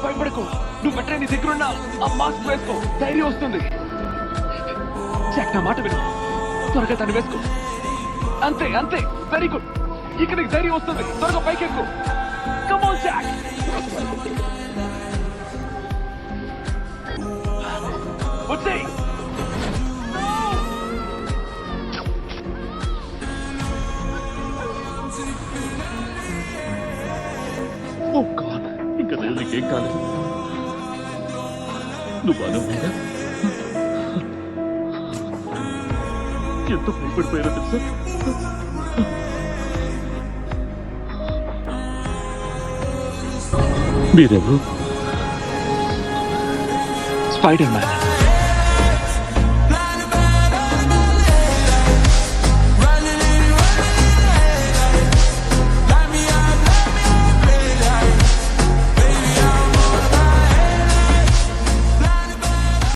భయపడకు. నువ్వు వెంటనే నీ దగ్గరున్న ఆ మాస్క్ వేసుకో, ధైర్యం వస్తుంది. జాక్ నా మాట విను, త్వరగా తను వేసుకో. అంతే అంతే, వెరీ గుడ్. ఇక నీకు ధైర్యం వస్తుంది, త్వరగా పైకెక్కు. Come on Jack. వచ్చేయ్. ఓ గాడ్, ఇంకా నేను నీకేం కాలేదు. నువ్వు అనుకున్నా ఎంత భయపడిపోయారో తెలుసా? మీరెవరు? Spider man.